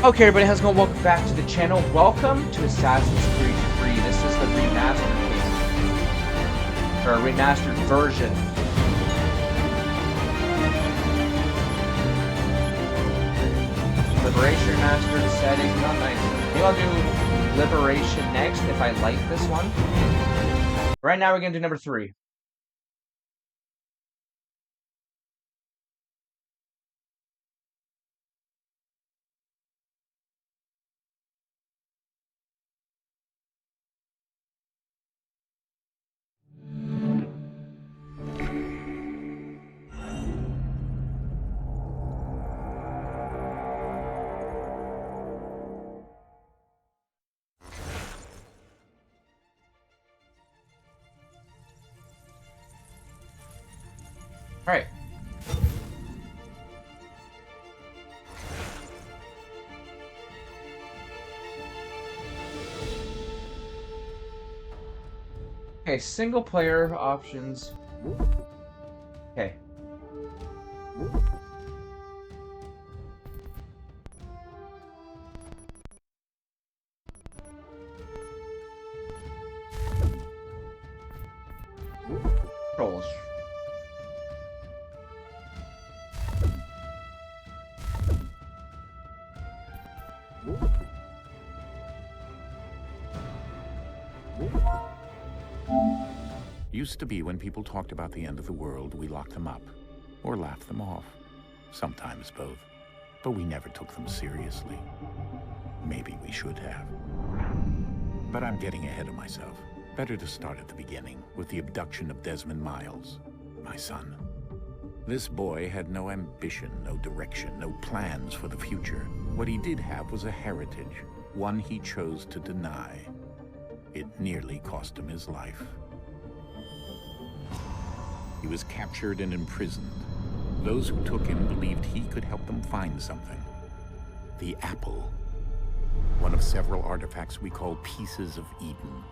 Okay, everybody, how's it going? Welcome back to the channel. Welcome to Assassin's Creed 3. This is the remastered game, or a remastered version. Liberation remastered setting. Oh, nice. Maybe I'll do Liberation next if I like this one. Right now, we're gonna do number 3. Alright. Okay, single player options. Okay. Controls. Used to be when people talked about the end of the world, we locked them up, or laughed them off. Sometimes both. But we never took them seriously. Maybe we should have. But I'm getting ahead of myself. Better to start at the beginning, with the abduction of Desmond Miles, my son. This boy had no ambition, no direction, no plans for the future. What he did have was a heritage, one he chose to deny. It nearly cost him his life. He was captured and imprisoned. Those who took him believed he could help them find something. The apple. One of several artifacts we call pieces of Eden.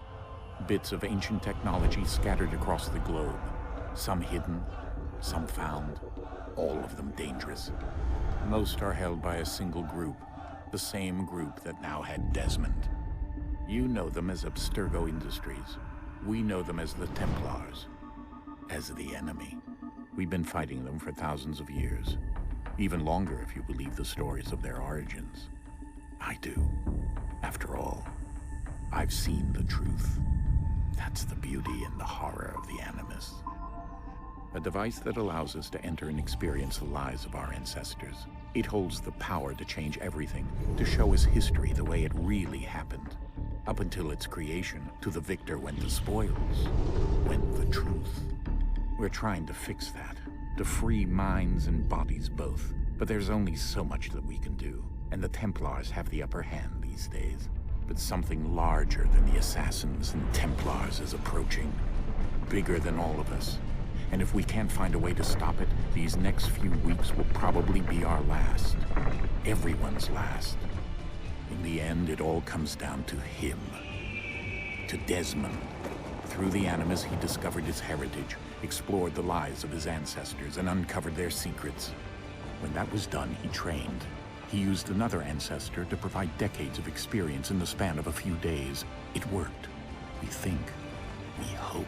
Bits of ancient technology scattered across the globe. Some hidden, some found, all of them dangerous. Most are held by a single group, the same group that now had Desmond. You know them as Abstergo Industries. We know them as the Templars. As the enemy. We've been fighting them for thousands of years. Even longer if you believe the stories of their origins. I do. After all, I've seen the truth. That's the beauty and the horror of the Animus. A device that allows us to enter and experience the lives of our ancestors. It holds the power to change everything, to show us history the way it really happened. Up until its creation, to the victor went the spoils, went the truth. We're trying to fix that, to free minds and bodies both. But there's only so much that we can do, and the Templars have the upper hand these days. But something larger than the assassins and Templars is approaching, bigger than all of us. And if we can't find a way to stop it, these next few weeks will probably be our last. Everyone's last. In the end, it all comes down to him. To Desmond. Through the Animus, he discovered his heritage, explored the lives of his ancestors, and uncovered their secrets. When that was done, he trained. He used another ancestor to provide decades of experience in the span of a few days. It worked. We think. We hope.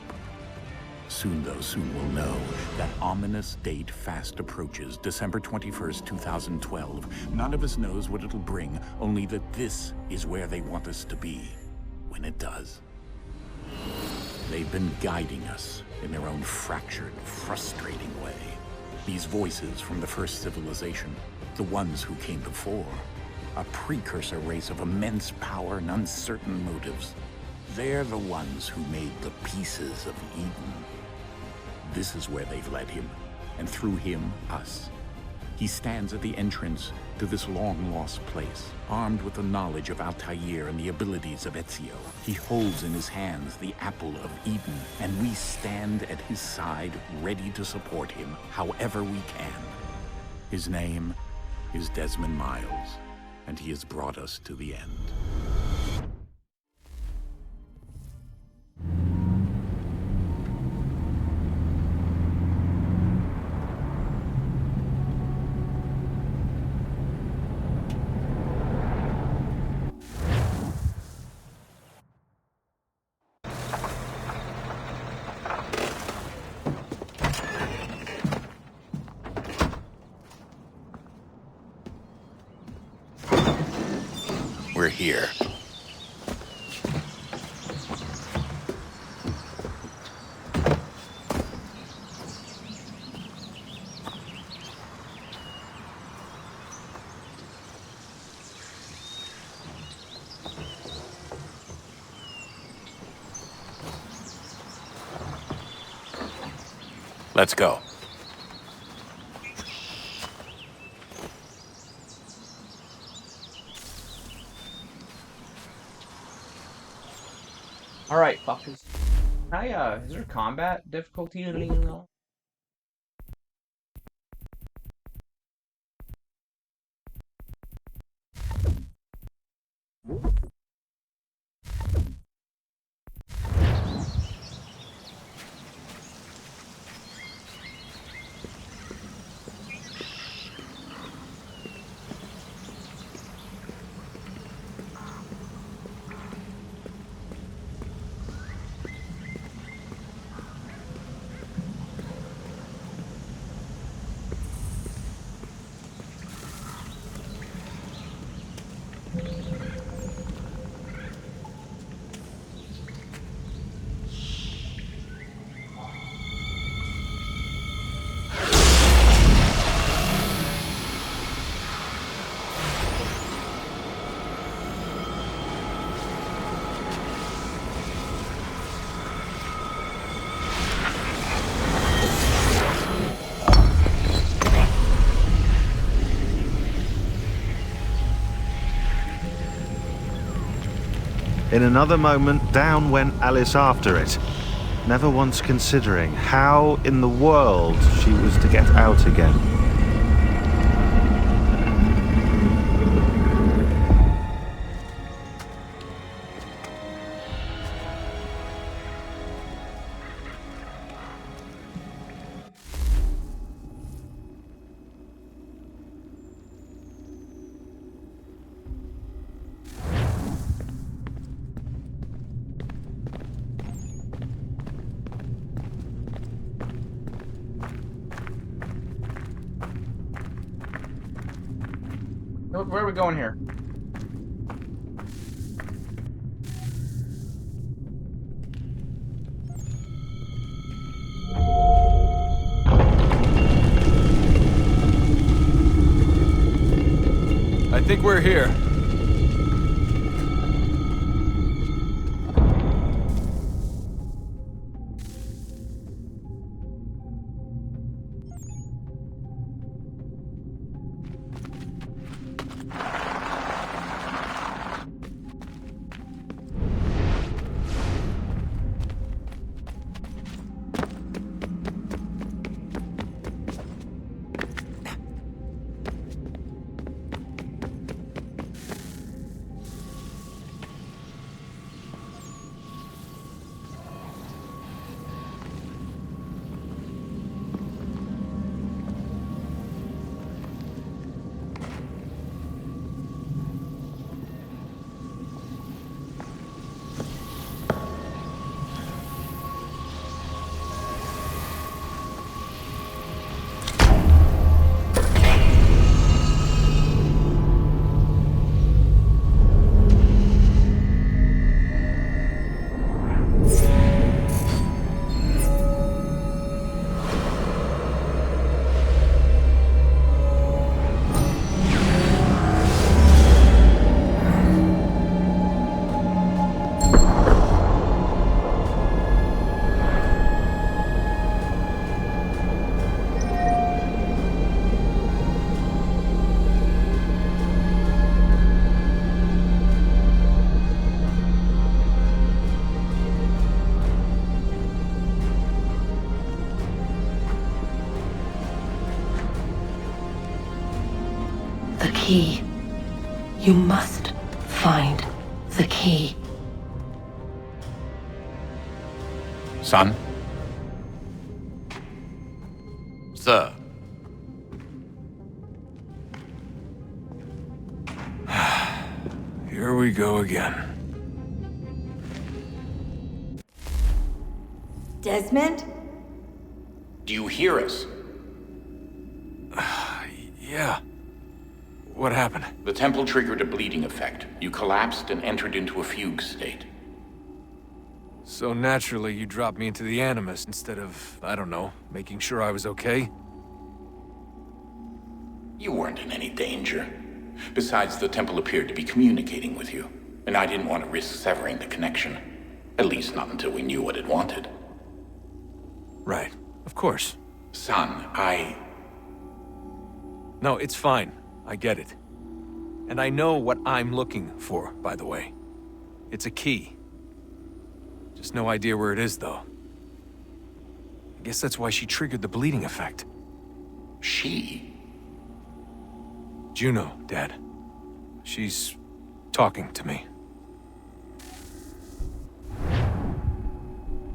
Soon, though, soon we'll know. That ominous date fast approaches, December 21st, 2012. None of us knows what it'll bring, only that this is where they want us to be. When it does. They've been guiding us in their own fractured, frustrating way. These voices from the first civilization, the ones who came before, a precursor race of immense power and uncertain motives. They're the ones who made the pieces of Eden. This is where they've led him, and through him, us. He stands at the entrance to this long-lost place, armed with the knowledge of Altair and the abilities of Ezio. He holds in his hands the apple of Eden, and we stand at his side, ready to support him however we can. His name is Desmond Miles, and he has brought us to the end. We're here. Let's go. Alright, fuckers. Is there combat difficulty in anything else? In another moment, down went Alice after it, never once considering how in the world she was to get out again. Where are we going here? I think we're here. The key. You must find the key. Son? Sir. Here we go again. Desmond? Do you hear us? Yeah. What happened? The temple triggered a bleeding effect. You collapsed and entered into a fugue state. So naturally, you dropped me into the Animus instead of, I don't know, making sure I was okay? You weren't in any danger. Besides, the temple appeared to be communicating with you, and I didn't want to risk severing the connection. At least not until we knew what it wanted. Right. Of course. Son, No, it's fine. I get it. And I know what I'm looking for, by the way. It's a key. Just no idea where it is, though. I guess that's why she triggered the bleeding effect. She? Juno, Dad. She's talking to me.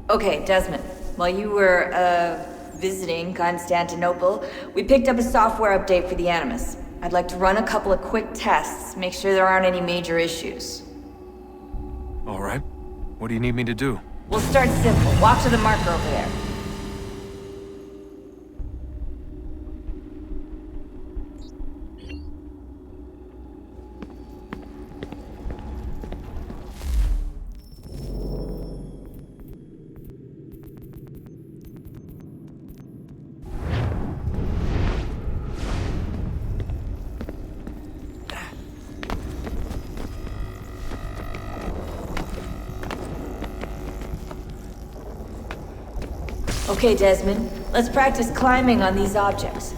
Okay, Desmond. While you were, visiting Constantinople, we picked up a software update for the Animus. I'd like to run a couple of quick tests, make sure there aren't any major issues. All right. What do you need me to do? We'll start simple. Walk to the marker over there. Okay, Desmond. Let's practice climbing on these objects.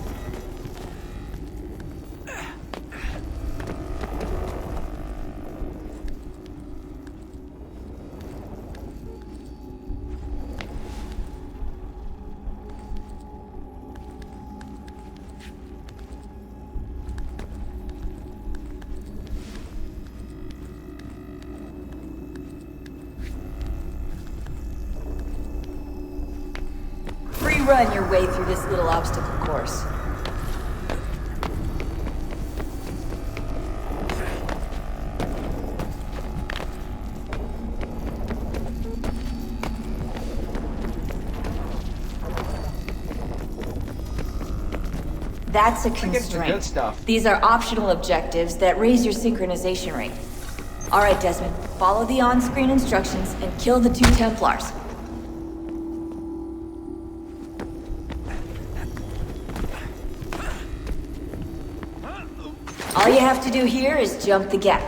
Run your way through this little obstacle course. That's a constraint. Good stuff. These are optional objectives that raise your synchronization rate. All right, Desmond. Follow the on-screen instructions and kill the 2 Templars. All you have to do here is jump the gap.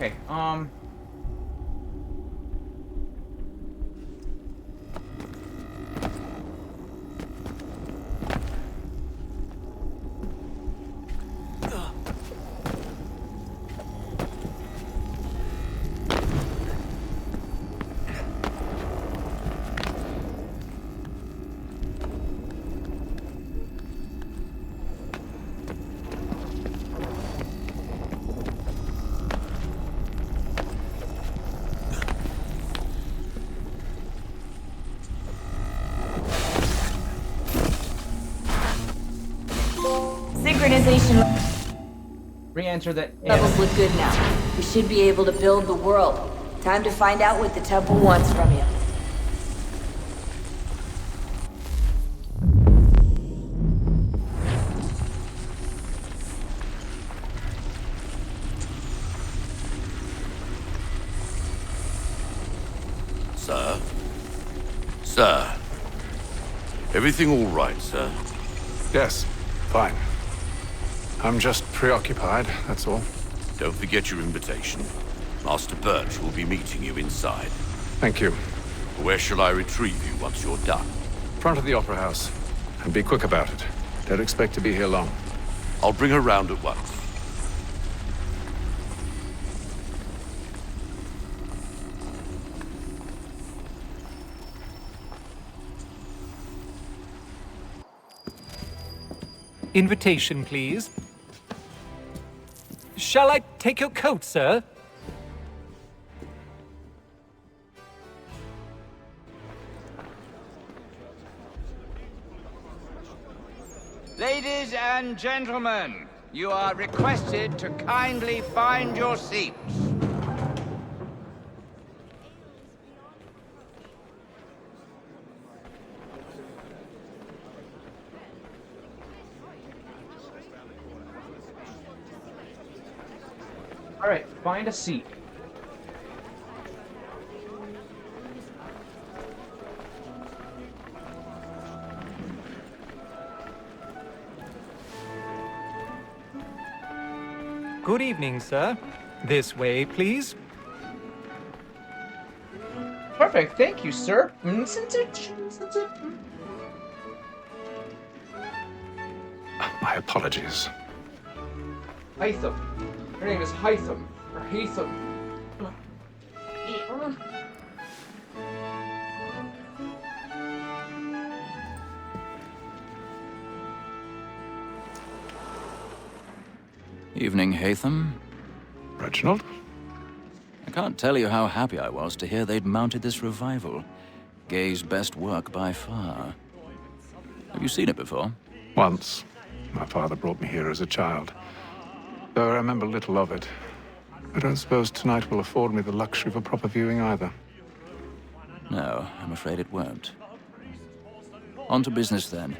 Okay, Synchronization re-enter the levels look good now. We should be able to build the world. Time to find out what the temple wants from you. Sir? Sir? Everything all right, sir? Yes, fine. I'm just preoccupied, that's all. Don't forget your invitation. Master Birch will be meeting you inside. Thank you. Where shall I retrieve you once you're done? Front of the Opera House. And be quick about it. Don't expect to be here long. I'll bring her round at once. Invitation, please. Shall I take your coat, sir? Ladies and gentlemen, you are requested to kindly find your seats. All right, find a seat. Good evening, sir. This way, please. Perfect, thank you, sir. My apologies. Haytham. Her name is Haytham, or Haytham. Evening, Haytham. Reginald? I can't tell you how happy I was to hear they'd mounted this revival. Gay's best work by far. Have you seen it before? Once. My father brought me here as a child. Though I remember little of it. I don't suppose tonight will afford me the luxury of a proper viewing either. No, I'm afraid it won't. On to business then.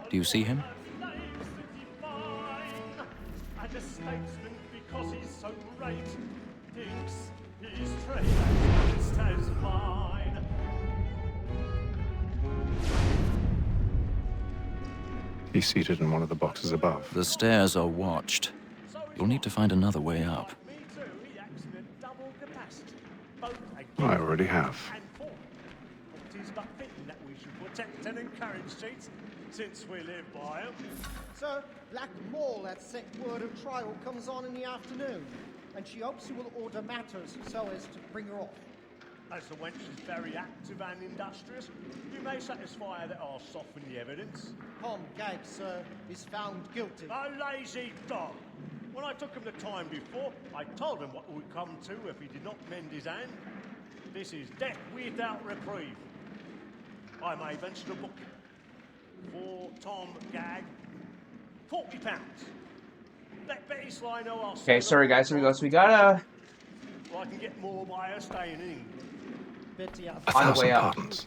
Do you see him? He's seated in one of the boxes above. The stairs are watched. You'll need to find another way up. I already have. Since we live by 'em. So, Black Mall at set word of trial comes on in the afternoon, and she hopes you will order matters so as to bring her off. As the wench is very active and industrious, you may satisfy her that I'll soften the evidence. Tom Gagg, sir, is found guilty. A lazy dog! When I took him the time before, I told him what would come to if he did not mend his hand. This is death without reprieve. I may venture to book for Tom Gagg, £40. Let Betty Sly know I'll... Okay, sorry guys, here we go. So we gotta... I can get more by her staying in. Betty, A On the way thousand up. pardons.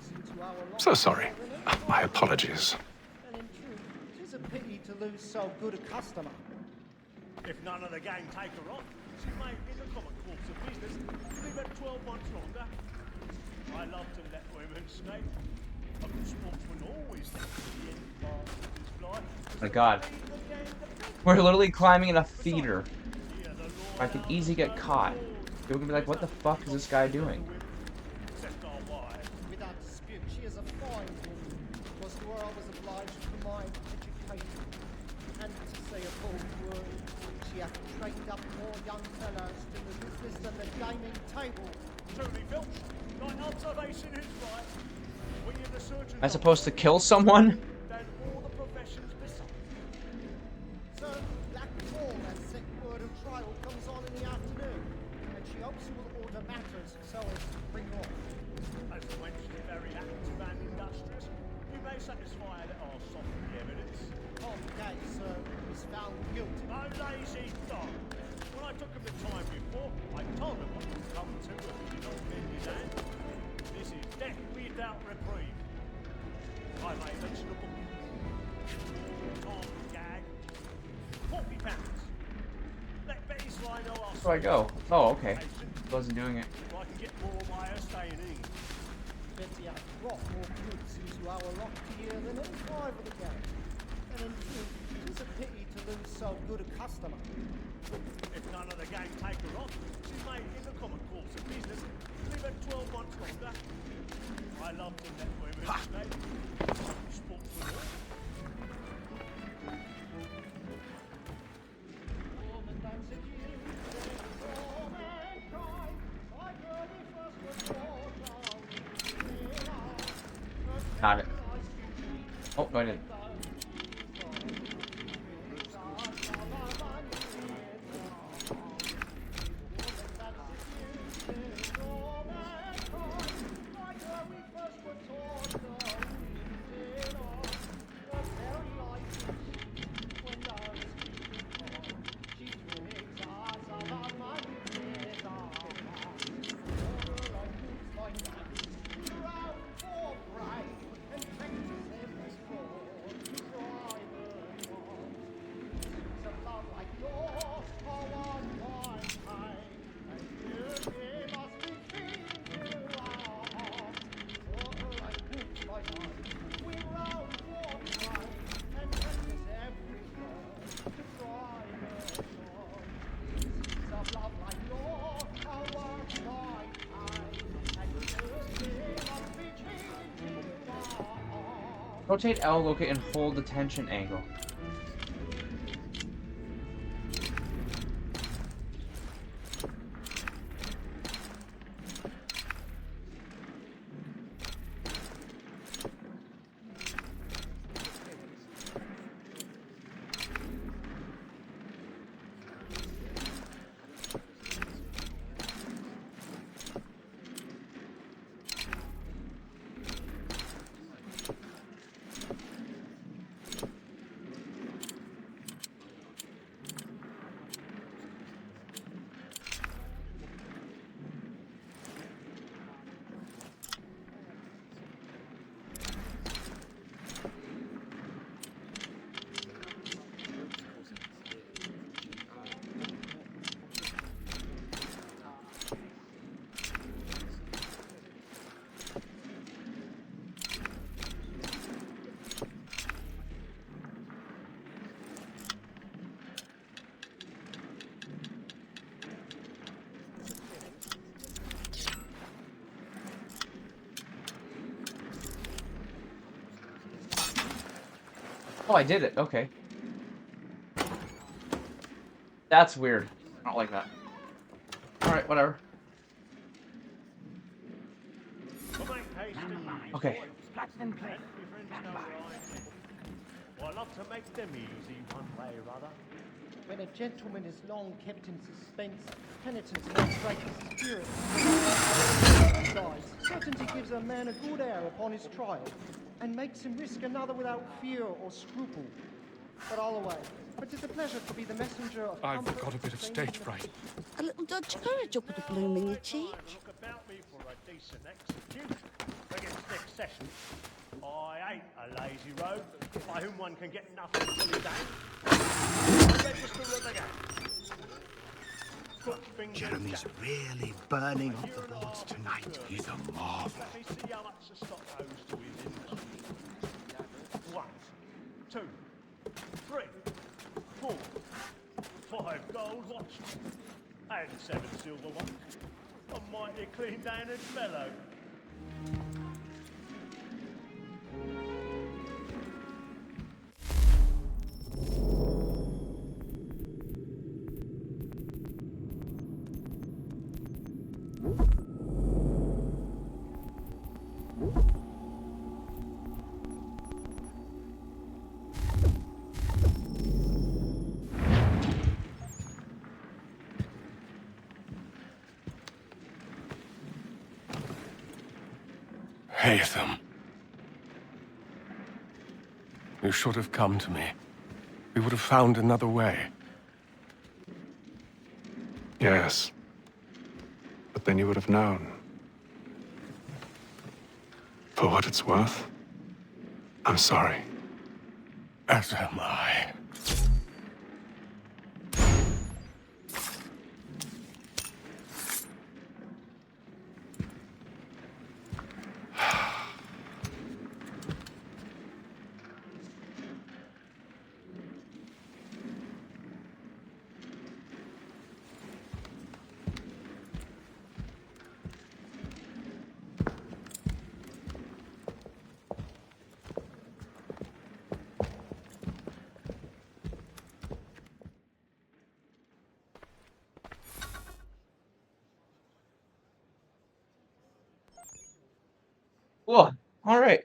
So sorry. My apologies. And in truth, it is a pity to lose so good a customer. If none of the gang take her on, she may, in the common course of business, live at 12 months longer. I love to let women snake. A good sportsman always thinks the end part of his fly. My god. We're literally climbing in a feeder. I could easily get caught. People can be like, what the fuck is this guy doing? Without dispute, she is a fine woman. Was to her I was obliged to my education. And to say a bold word, she hath trained up more young fellows to the business than the gaming table. Truly, Filch, my observation is right. When you're the surgeon, Am I supposed to kill someone? then all the professions beside. Sir, Black Paul, that sick word of trial comes on in the afternoon, and she hopes you will order matters so as to bring her off. As the wench is very active and industrious, you may satisfy her that I'll soften the evidence. Tom Gay, sir, is found guilty. A lazy dog! When I took him the time before, I told him what would come to if he did not mend his hand. This is death without reprieve. I may mention a book. Tom Gagg, £40. Let Betty Sly know I'll... Where do I go? Oh, okay. Wasn't doing it. I can get more by her staying in. Betty, I've brought more goods into our lock here than any five of the gang. And in truth, it is a pity to lose so good a customer. If none of the gang take her on, she may, in the common course of business, live at 12 months longer. I love to let women stay. Sportsman all. Got it. Oh, no, I didn't. Rotate L, locate, and hold the tension angle. Oh, I did it. Okay. That's weird. I don't like that. Alright, whatever. Okay. I love to make them easy one way or other. When a gentleman is long kept in suspense, penitence makes break his spirit. Besides, certainty gives a man a good air upon his trial, and makes him risk another without fear or scruple. But all away. But 'tis a pleasure to be the messenger of I've got a bit of stage fright. A little dodge of courage will put a bloom in your cheek. Look about me for a decent execute. Against next session. I ain't a lazy rogue, by whom one can get nothing fully done. Register of the game. Jeremy's really burning off the boards tonight. He's a marvel. Let me see how much the stock owes to his industry. 1, 2, 3, 4, 5 gold watches, and 7 silver ones. A mighty clean down and fellow. Haytham. You should have come to me. We would have found another way. Yes. But then you would have known. For what it's worth, I'm sorry. As am I. Cool. All right.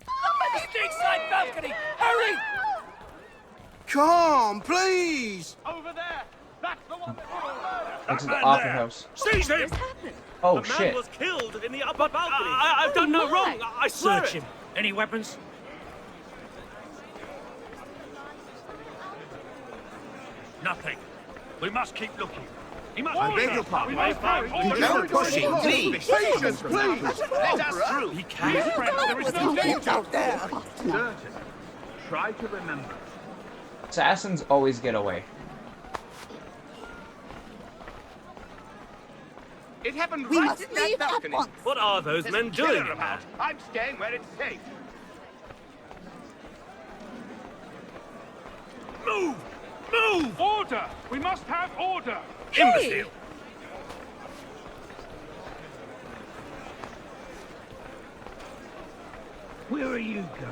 The stateside balcony! Hurry! Come, please! Over there! That's the one that did murder! That's the opera house. Seize him! Oh, the shit. man was killed in the upper balcony. I've done no wrong. I swear Search it. him. Any weapons? Nothing. We must keep looking. He must I be beg there. your pardon. We must find order. No pushing, please! Patience, please! Let us through. He can. There is no danger out there! Certain. Try to remember. Assassins always get away. It happened We right must in that leave at balcony. once. What are those There's men a killer doing? about. I'm staying where it's safe. Move! Move! Order! We must have order! Imbecile! Where are you going?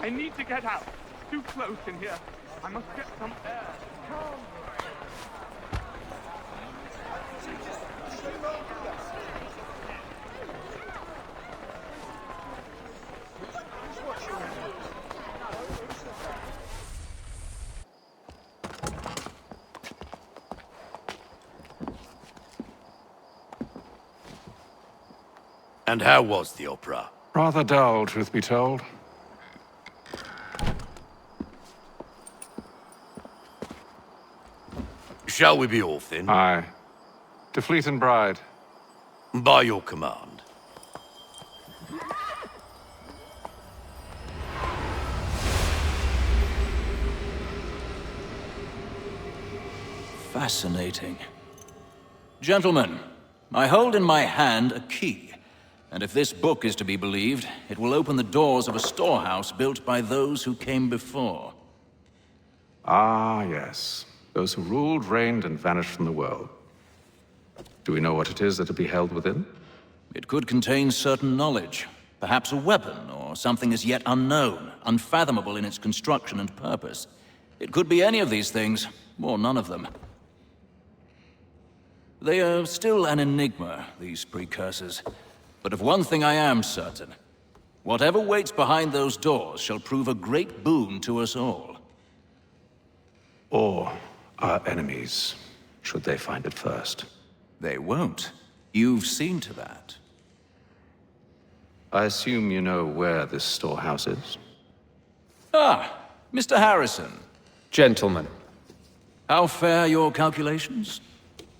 I need to get out. Too close in here. I must get some air. And how was the opera? Rather dull, truth be told. Shall we be off then? Aye. To Fleet and Bride. By your command. Fascinating. Gentlemen, I hold in my hand a key, and if this book is to be believed, it will open the doors of a storehouse built by those who came before. Ah, yes. Those who ruled, reigned, and vanished from the world. Do we know what it is that will be held within? It could contain certain knowledge, perhaps a weapon, or something as yet unknown, unfathomable in its construction and purpose. It could be any of these things, or none of them. They are still an enigma, these precursors. But of one thing I am certain. Whatever waits behind those doors shall prove a great boon to us all. Or our enemies, should they find it first. They won't. You've seen to that. I assume you know where this storehouse is? Ah, Mr. Harrison. Gentlemen. How fare your calculations?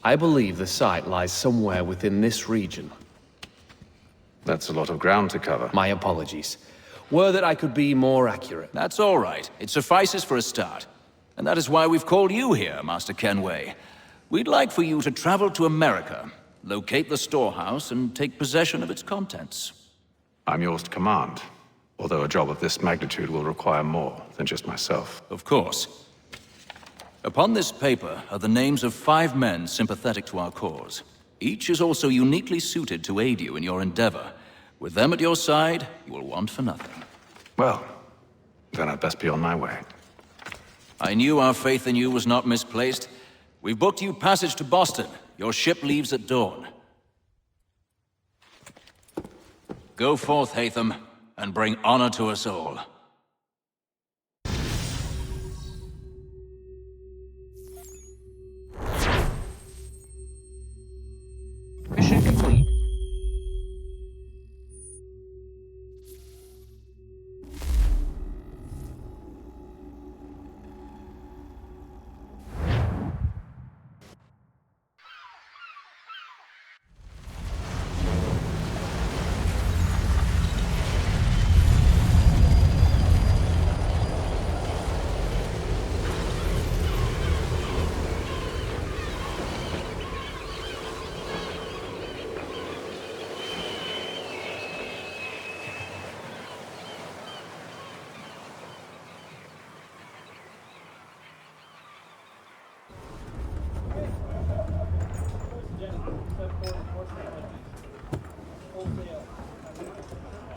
I believe the site lies somewhere within this region. That's a lot of ground to cover. My apologies. Were that I could be more accurate. That's all right. It suffices for a start. And that is why we've called you here, Master Kenway. We'd like for you to travel to America, locate the storehouse, and take possession of its contents. I'm yours to command, although a job of this magnitude will require more than just myself. Of course. Upon this paper are the names of 5 men sympathetic to our cause. Each is also uniquely suited to aid you in your endeavor. With them at your side, you will want for nothing. Well, then I'd best be on my way. I knew our faith in you was not misplaced. We've booked you passage to Boston. Your ship leaves at dawn. Go forth, Haytham, and bring honor to us all. Mission complete.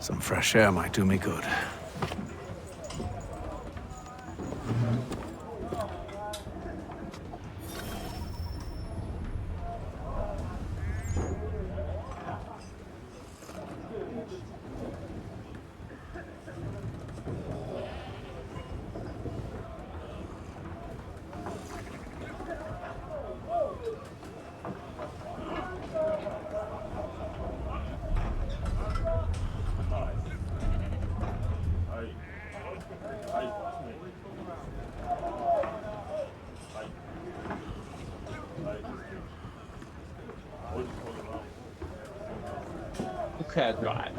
Some fresh air might do me good. Okay, guys.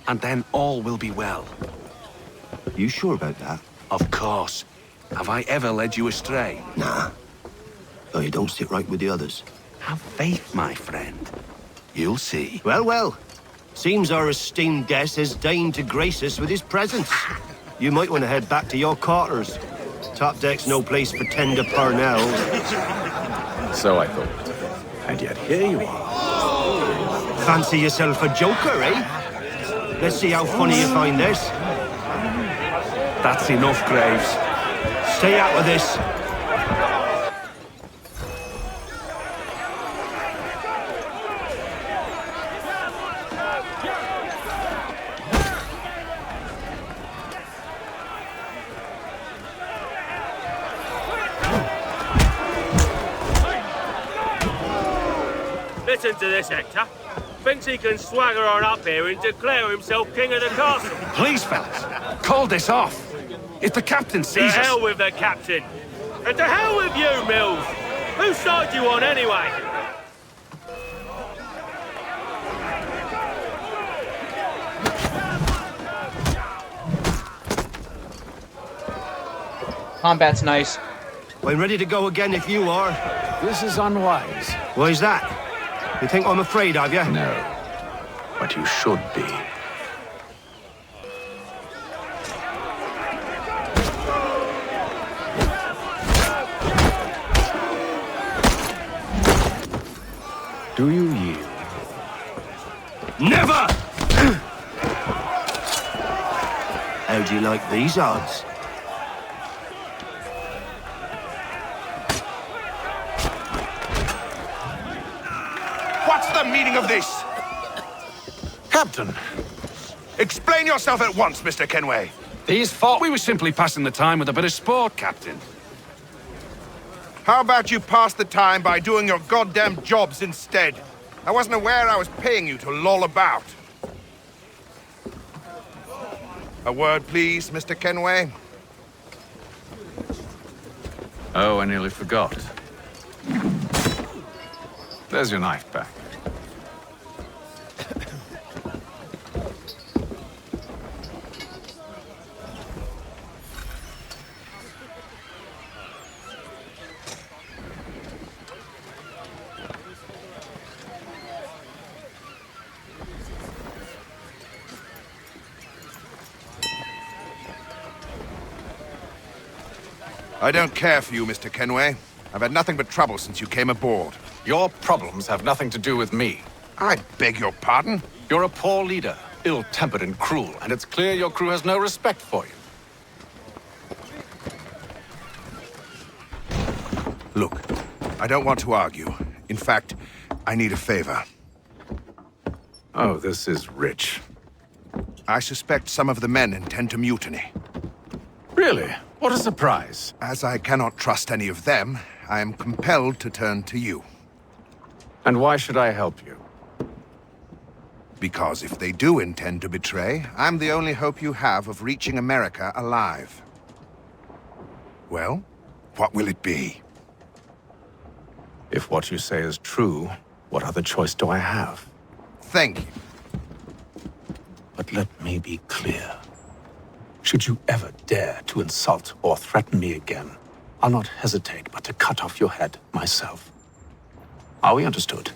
And then all will be well. You sure about that? Of course. Have I ever led you astray? Nah. Oh, you don't sit right with the others. Have faith, my friend. You'll see. Well, well. Seems our esteemed guest has deigned to grace us with his presence. You might want to head back to your quarters. Top deck's no place for tender parnells. So I thought. And yet here you are. Fancy yourself a joker, eh? Let's see how funny you find this. That's enough, Graves. Stay out of this. Listen to this, Hector. Thinks he can swagger on up here and declare himself king of the castle. Please, fellas, call this off. If the captain sees us... To hell with the captain. And to hell with you, Mills. Whose side you on, anyway? Combat's nice. I'm ready to go again if you are. This is unwise. Why's that? You think I'm afraid of you? No. But you should be. Do you yield? Never! How do you like these odds? What's the meaning of this? Captain! Explain yourself at once, Mr. Kenway. These thought we were simply passing the time with a bit of sport, Captain. How about you pass the time by doing your goddamn jobs instead? I wasn't aware I was paying you to loll about. A word, please, Mr. Kenway. Oh, I nearly forgot. There's your knife back. I don't care for you, Mr. Kenway. I've had nothing but trouble since you came aboard. Your problems have nothing to do with me. I beg your pardon? You're a poor leader, ill-tempered and cruel, and it's clear your crew has no respect for you. Look, I don't want to argue. In fact, I need a favor. Oh, this is rich. I suspect some of the men intend to mutiny. Really? What a surprise. As I cannot trust any of them, I am compelled to turn to you. And why should I help you? Because if they do intend to betray, I'm the only hope you have of reaching America alive. Well, what will it be? If what you say is true, what other choice do I have? Thank you. But let me be clear. Should you ever dare to insult or threaten me again, I'll not hesitate but to cut off your head myself. Are we understood?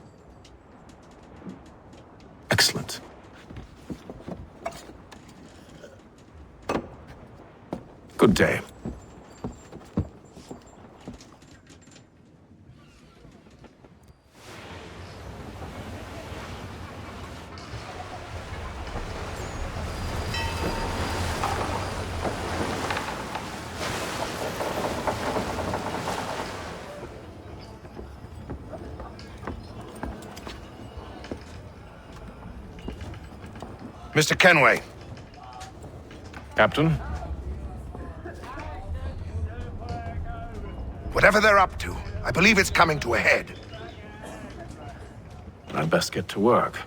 Excellent. Good day. Mr. Kenway. Captain? Whatever they're up to, I believe it's coming to a head. I'd best get to work.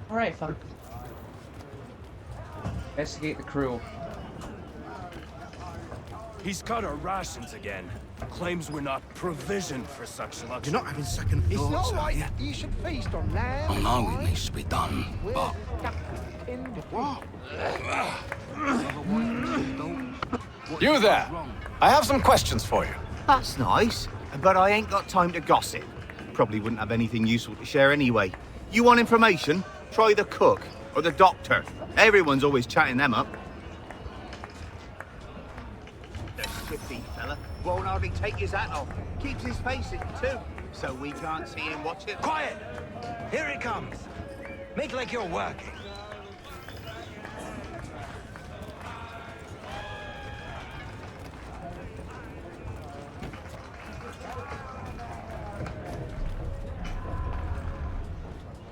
All right, fun. Investigate the crew. He's cut our rations again. Claims we're not provisioned for such luxury. You're not having second It's thoughts, not are like you? you should feast on lamb. I know it needs to be done, but What? You there! I have some questions for you. That's nice, but I ain't got time to gossip. Probably wouldn't have anything useful to share anyway. You want information? Try the cook or the doctor. Everyone's always chatting them up. The shifty fella won't hardly take his hat off. Keeps his face hidden too, so we can't see him watching. Quiet! Here it comes. Make like you're working.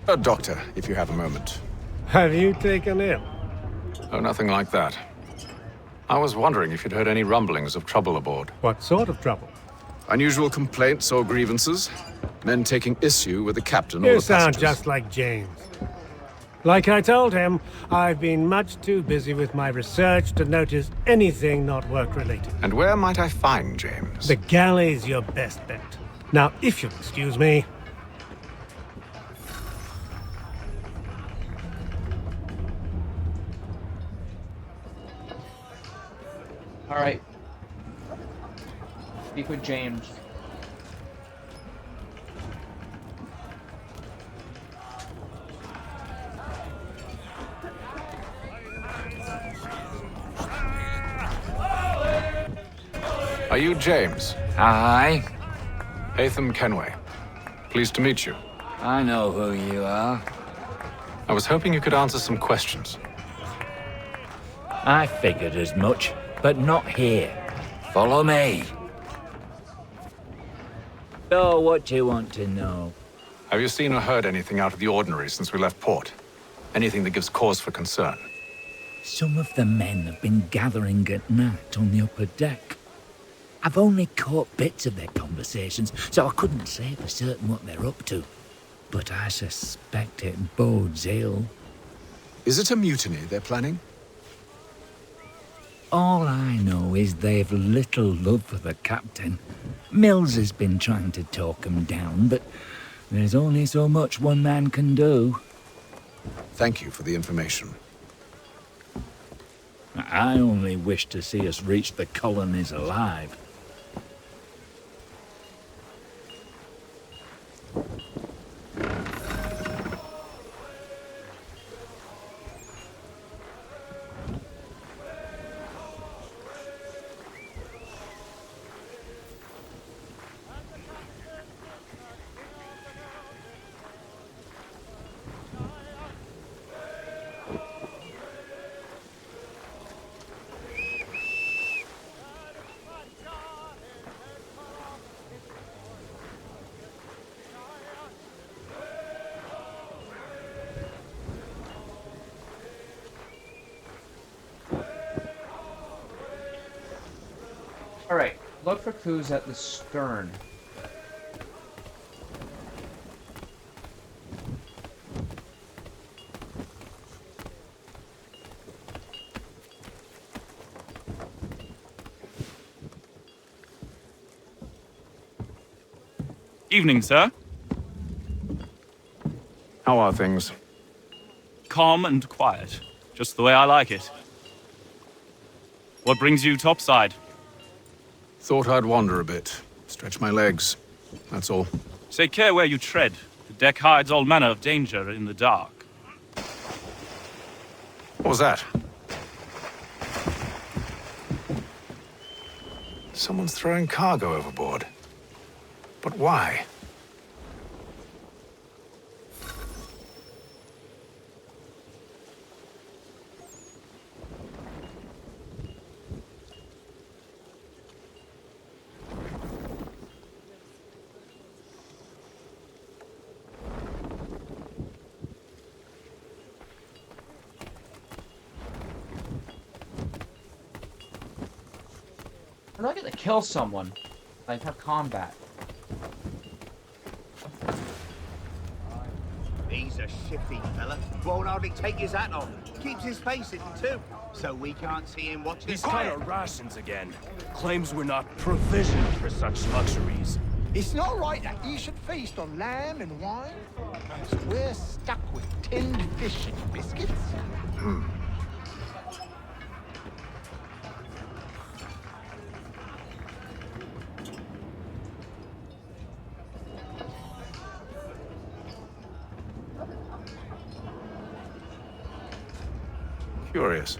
A doctor, if you have a moment. Have you taken ill? Oh, nothing like that. I was wondering if you'd heard any rumblings of trouble aboard. What sort of trouble? Unusual complaints or grievances? Men taking issue with the captain or You the sound passengers? just like James. Like I told him, I've been much too busy with my research to notice anything not work-related. And where might I find James? The galley's your best bet. Now, if you'll excuse me... All right. Speak with James. Are you James? Aye. Haytham Kenway. Pleased to meet you. I know who you are. I was hoping you could answer some questions. I figured as much, but not here. Follow me. So, what do you want to know? Have you seen or heard anything out of the ordinary since we left port? Anything that gives cause for concern? Some of the men have been gathering at night on the upper deck. I've only caught bits of their conversations, so I couldn't say for certain what they're up to. But I suspect it bodes ill. Is it a mutiny they're planning? All I know is they've little love for the captain. Mills has been trying to talk him down, but there's only so much one man can do. Thank you for the information. I only wish to see us reach the colonies alive. Alright, look for clues at the stern. Evening, sir. How are things? Calm and quiet. Just the way I like it. What brings you topside? Thought I'd wander a bit. Stretch my legs. That's all. Take care where you tread. The deck hides all manner of danger in the dark. What was that? Someone's throwing cargo overboard. But why? I'm not gonna kill someone. Like, have combat. He's a shifty fella. Won't hardly take his hat off. Keeps his face hidden too, So we can't see him watching. He's kind of rations again. Claims we're not provisioned for such luxuries. It's not right that you should feast on lamb and wine, as we're stuck with tinned fish and biscuits. Curious.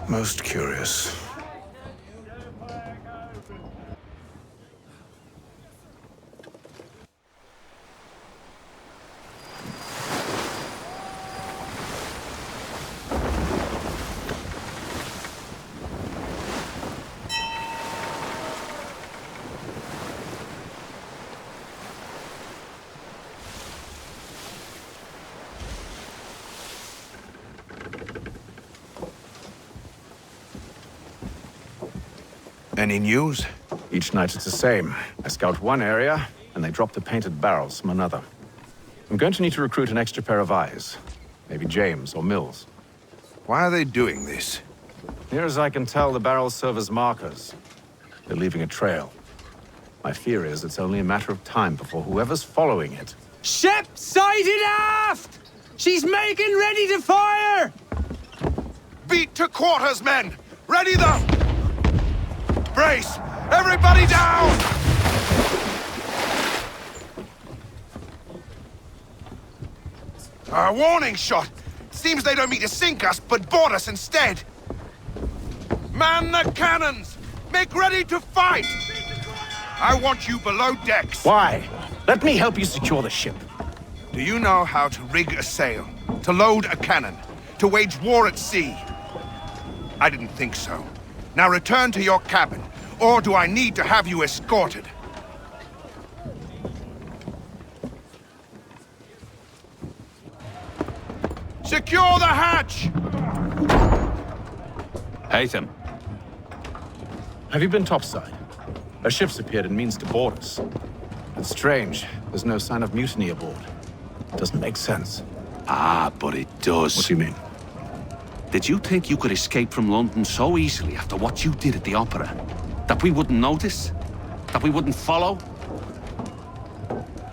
Most curious. Any news? Each night it's the same. I scout one area, and they drop the painted barrels from another. I'm going to need to recruit an extra pair of eyes. Maybe James or Mills. Why are they doing this? Near as I can tell, the barrels serve as markers. They're leaving a trail. My fear is it's only a matter of time before whoever's following it... Ship sighted aft! She's making ready to fire! Beat to quarters, men! Ready the... Brace! Everybody down! A warning shot! Seems they don't mean to sink us, but board us instead! Man the cannons! Make ready to fight! I want you below decks! Why? Let me help you secure the ship. Do you know how to rig a sail? To load a cannon? To wage war at sea? I didn't think so. Now return to your cabin, or do I need to have you escorted? Secure the hatch! Haytham. Have you been topside? A ship's appeared and means to board us. It's strange. There's no sign of mutiny aboard. Doesn't make sense. Ah, but it does. What do you mean? Did you think you could escape from London so easily after what you did at the opera? That we wouldn't notice? That we wouldn't follow?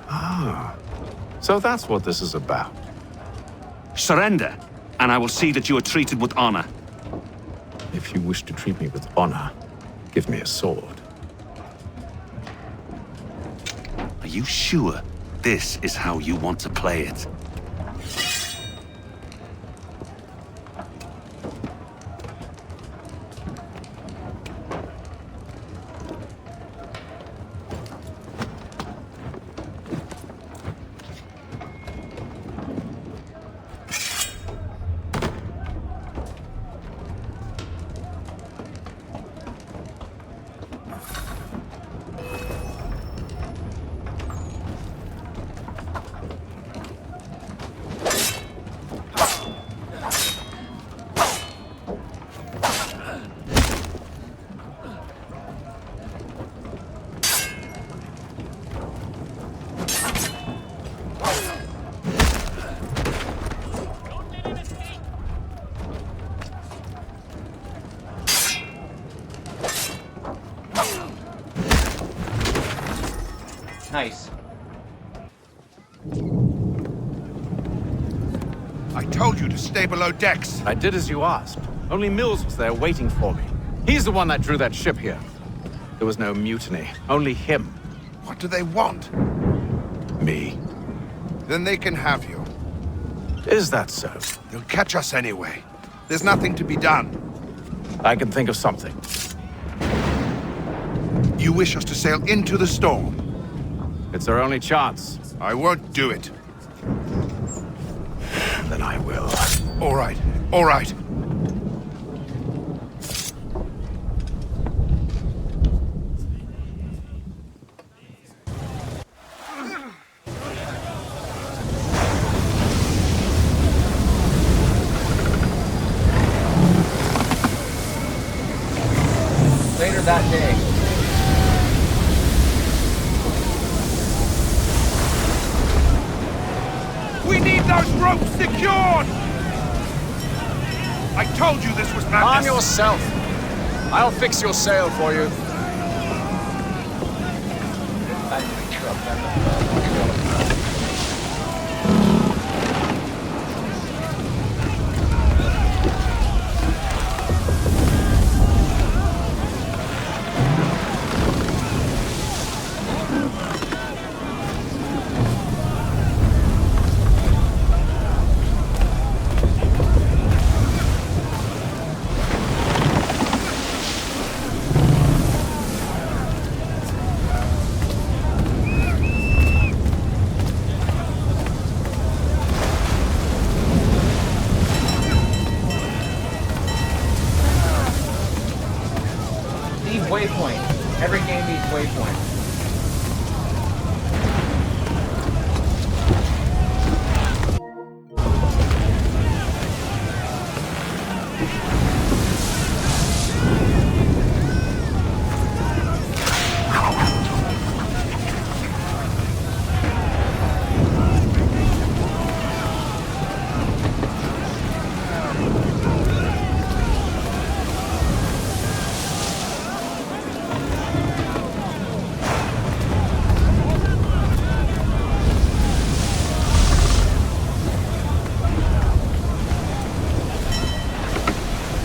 Ah. So that's what this is about. Surrender, and I will see that you are treated with honor. If you wish to treat me with honor, give me a sword. Are you sure this is how you want to play it? Nice. I told you to stay below decks. I did as you asked. Only Mills was there waiting for me. He's the one that drew that ship here. There was no mutiny, only him. What do they want? Me. Then they can have you. Is that so? They'll catch us anyway. There's nothing to be done. I can think of something. You wish us to sail into the storm? It's our only chance. I won't do it. Then I will. All right, all right. Later that day. We need those those ropes secured! I told you this was madness! Calm yourself. I'll fix your sail for you. Waypoint. Every game needs waypoint.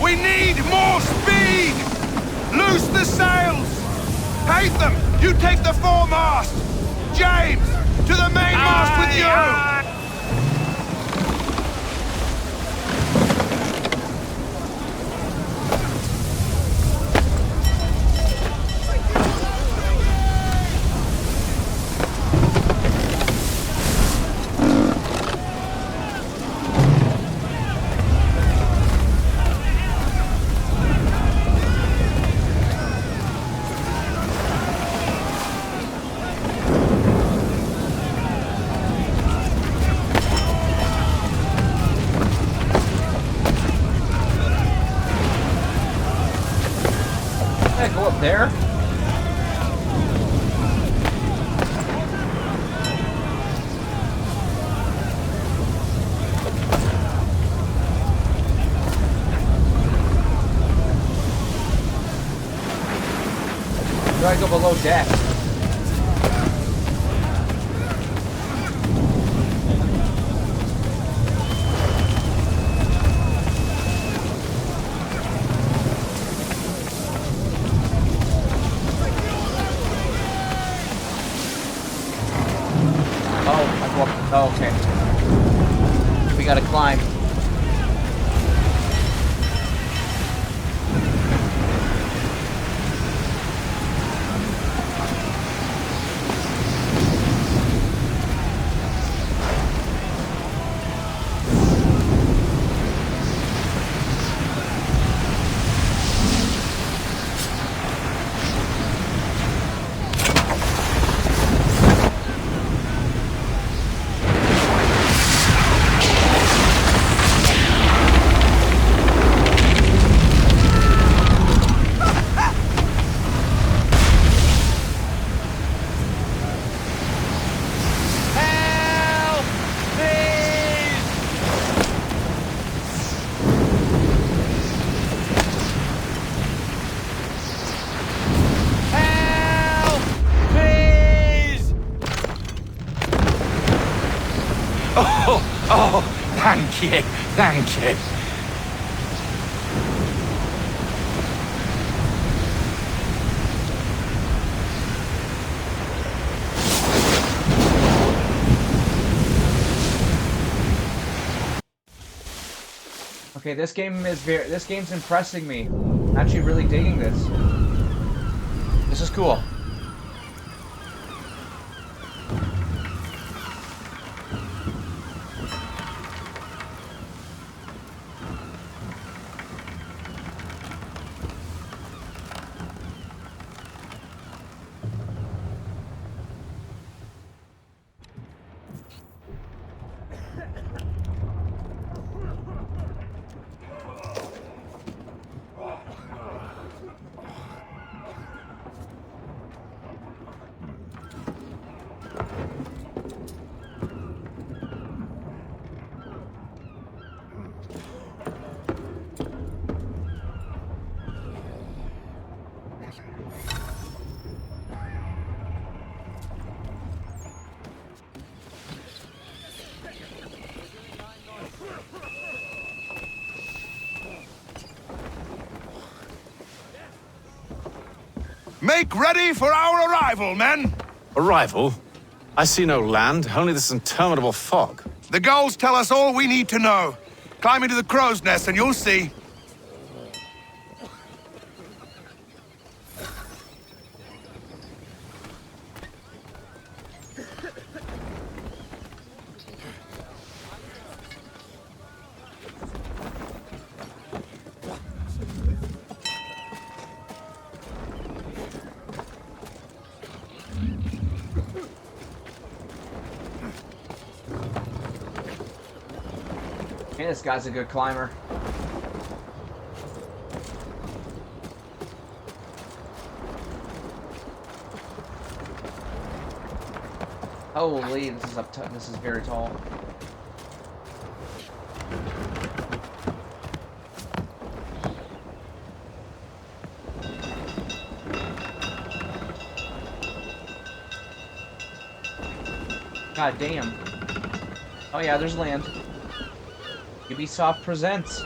We need more speed! Loose the sails! Haytham, you take the foremast! James, to the mainmast with you! Go up there. Do I go below deck? Oh, okay. We gotta climb. Oh, thank you, thank you. Okay, this game's impressing me. I'm actually really digging this. This is cool. Make ready for our arrival, men! Arrival? I see no land, only this interminable fog. The gulls tell us all we need to know. Climb into the crow's nest and you'll see. Man, this guy's a good climber. Holy, this is this is very tall. God damn. Oh yeah, there's land. Ubisoft presents.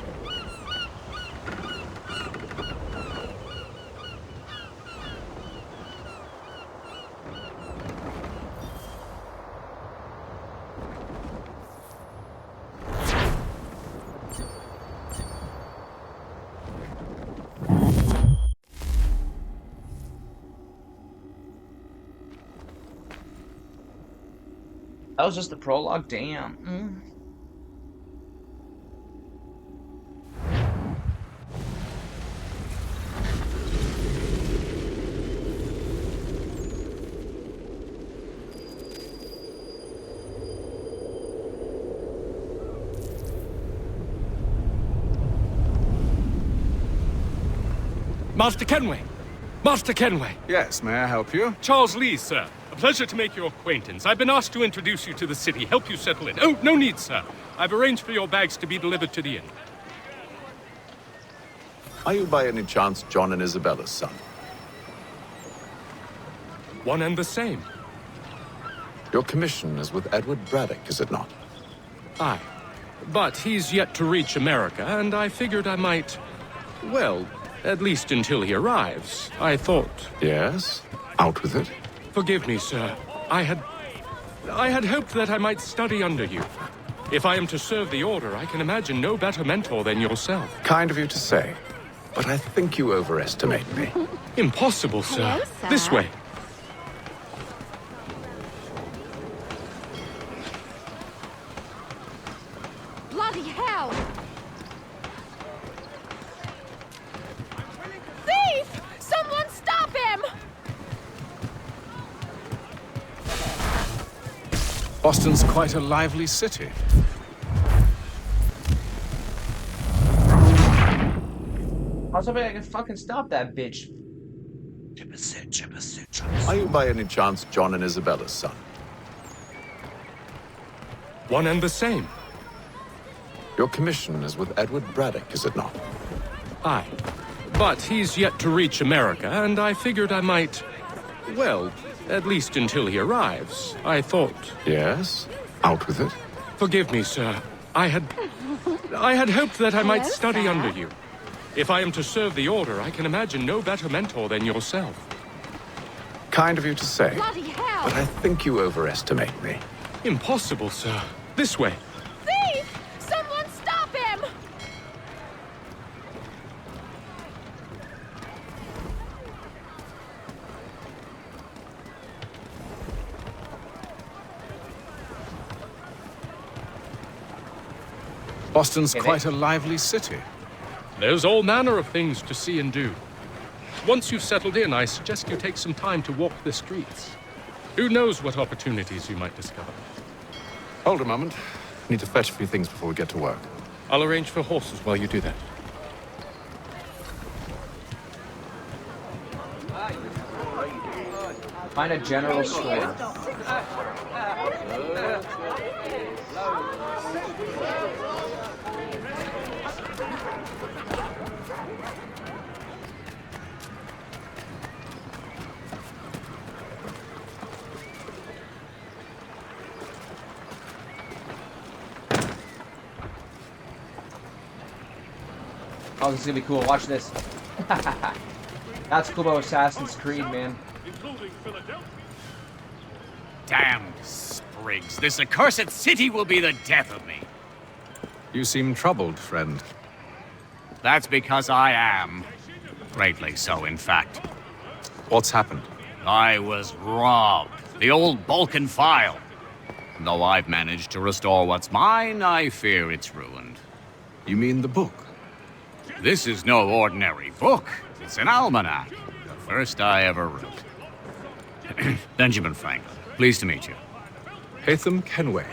That was just the prologue? Damn. Master Kenway! Master Kenway! Yes, may I help you? Charles Lee, sir. A pleasure to make your acquaintance. I've been asked to introduce you to the city, help you settle in. Oh, no need, sir. I've arranged for your bags to be delivered to the inn. Are you by any chance John and Isabella's son? One and the same. Your commission is with Edward Braddock, is it not? Aye. But he's yet to reach America, and I figured I might... well, at least until he arrives, I thought... Yes? Out with it. Forgive me, sir. I had hoped that I might study under you. If I am to serve the Order, I can imagine no better mentor than yourself. Kind of you to say, but I think you overestimate me. Impossible, sir. Hello, sir. This way. Bloody hell! Thief! Someone stop him! Boston's quite a lively city. I was hoping I could fucking stop that bitch. Are you by any chance John and Isabella's son? One and the same. Your commission is with Edward Braddock, is it not? Aye. But he's yet to reach America, and I figured I might... well, at least until he arrives, I thought... Yes? Out with it. Forgive me, sir. I had hoped that I might study under you. If I am to serve the Order, I can imagine no better mentor than yourself. Kind of you to say. Bloody hell! But I think you overestimate me. Impossible, sir. This way. Thief! Someone stop him! Boston's quite a lively city. There's all manner of things to see and do. Once you've settled in, I suggest you take some time to walk the streets. Who knows what opportunities you might discover. Hold a moment. Need to fetch a few things before we get to work. I'll arrange for horses while you do that. Find a general store. Oh, this is gonna be cool. Watch this. That's cool about Assassin's Creed, man. Damned sprigs. This accursed city will be the death of me. You seem troubled, friend. That's because I am. Greatly so, in fact. What's happened? I was robbed. The old Balkan file. Though I've managed to restore what's mine, I fear it's ruined. You mean the book? This is no ordinary book. It's an almanac. The first I ever wrote. Benjamin Franklin, pleased to meet you. Haytham Kenway.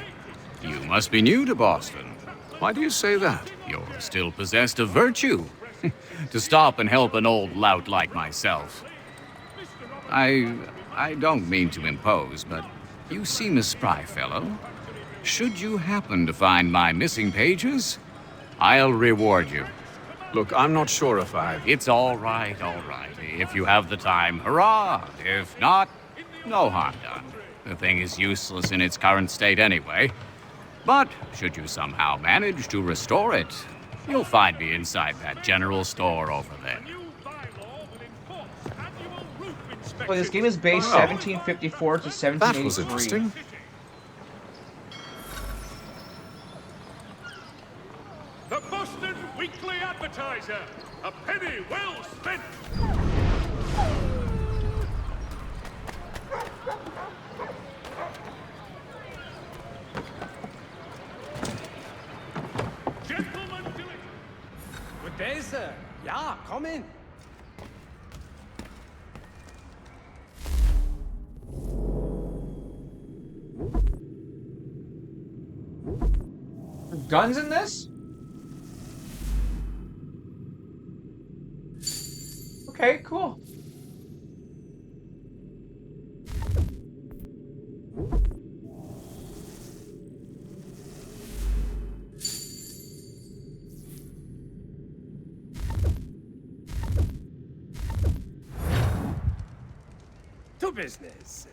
You must be new to Boston. Why do you say that? You're still possessed of virtue. To stop and help an old lout like myself. I don't mean to impose, but you seem a spry fellow. Should you happen to find my missing pages, I'll reward you. Look, I'm not sure if I... It's all right, all right. If you have the time, hurrah! If not, no harm done. The thing is useless in its current state anyway. But should you somehow manage to restore it, you'll find me inside that general store over there. Well, this game is based 1754 to 1783. That was interesting. The Boston Weekly Advertiser. A penny well spent. Gentlemen, do it. Good day, sir. Yeah, come in. Guns in this? Okay, cool. To business.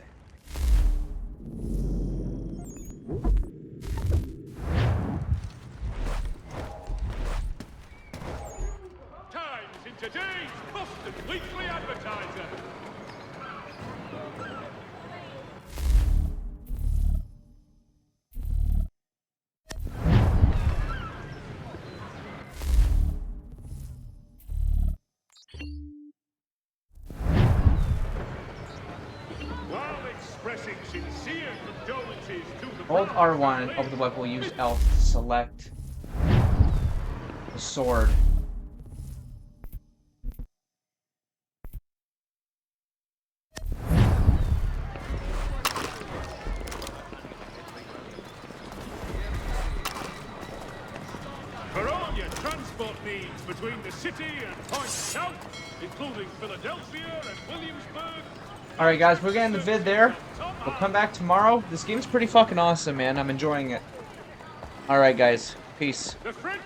Times in today's Boston Weekly Advertiser. While expressing sincere condolences to the Hold R1 over the weapon. We'll use L to select the sword. For all your transport needs between the city and points south, including Philadelphia and Williamsburg. Alright guys, we're getting the vid there. We'll come back tomorrow. This game's pretty fucking awesome, man. I'm enjoying it. Alright guys, peace. The French